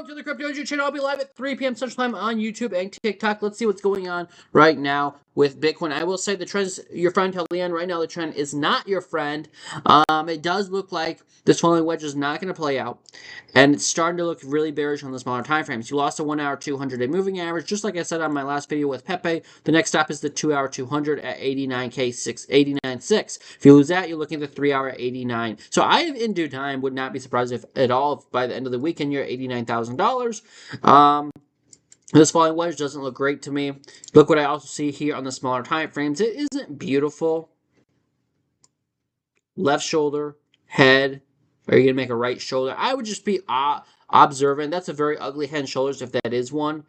Welcome to the Crypto Energy channel. I'll be live at 3 p.m. Central Time on YouTube and TikTok. Let's see what's going on right now with Bitcoin. I will say the trend is your friend till the end. Right now, the trend is not your friend. It does look like this falling wedge is not going to play out, and it's starting to look really bearish on the smaller time frames. You lost a 1 hour 200-day moving average, just like I said on my last video with Pepe. The next stop is the 2 hour 200 at 89.6. If you lose that, you're looking at the 3 hour at 89. So I, in due time, would not be surprised if at all if by the end of the weekend you're at $89,000. This falling wedge doesn't look great to me. Look what I also see here on the smaller time frames. It isn't beautiful. Left shoulder, head. Are you going to make a right shoulder? I would just be observant. That's a very ugly head and shoulders if that is one.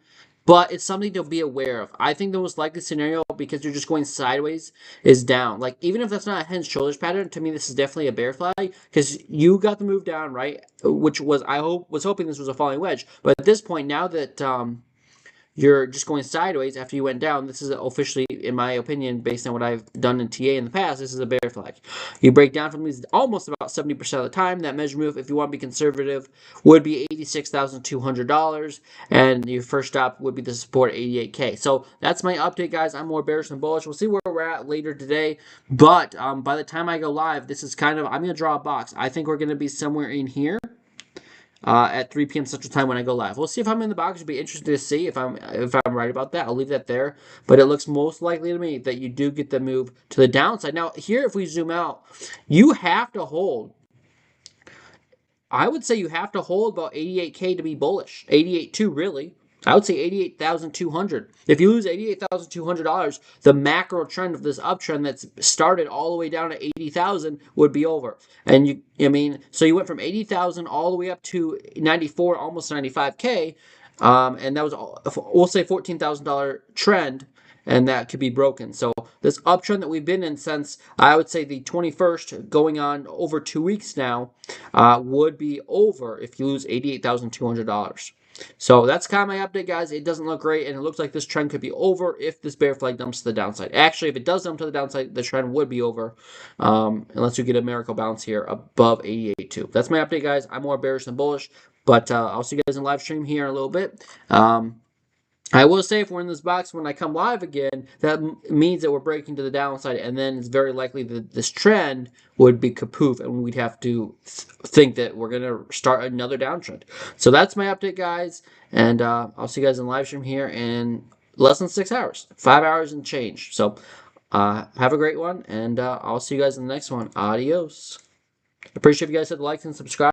But it's something to be aware of. I think the most likely scenario, because you're just going sideways, is down. Like, even if that's not a head and shoulders pattern, to me this is definitely a bear flag, because you got the move down, right? Which was, was hoping this was a falling wedge. But at this point, now that you're just going sideways after you went down, this is officially, in my opinion, based on what I've done in TA in the past, this is a bear flag. You break down from these almost about 70% of the time. That measure move, if you want to be conservative, would be $86,200, and your first stop would be the support at 88K. So that's my update, guys. I'm more bearish than bullish. We'll see where we're at later today, but by the time I go live, this is kind of, I'm going to draw a box. I think we're going to be somewhere in here. At 3 p.m. Central Time when I go live. We'll see if I'm in the box. It'll be interesting to see if I'm right about that. I'll leave that there. But it looks most likely to me that you do get the move to the downside. Now, here, if we zoom out, you have to hold. I would say you have to hold about 88K to be bullish. 88.2 really. I would say 88,200. If you lose $88,200, the macro trend of this uptrend that's started all the way down to 80,000 would be over. And so you went from 80,000 all the way up to 94, almost 95K, and that was, we'll say, $14,000 trend, and that could be broken. So this uptrend that we've been in since, I would say, the 21st, going on over 2 weeks now, would be over if you lose $88,200. So that's kind of my update, guys. It doesn't look great, and it looks like this trend could be over if this bear flag dumps to the downside. Actually, if it does dump to the downside, the trend would be over, unless you get a miracle bounce here above 88.2. That's my update, guys. I'm more bearish than bullish, but I'll see you guys in live stream here in a little bit. I will say, if we're in this box when I come live again, that means that we're breaking to the downside, and then it's very likely that this trend would be kapoof, and we'd have to think that we're going to start another downtrend. So that's my update, guys, and I'll see you guys in live stream here in less than 6 hours, 5 hours and change. So have a great one, and I'll see you guys in the next one. Adios. Appreciate if you guys hit the likes and subscribe.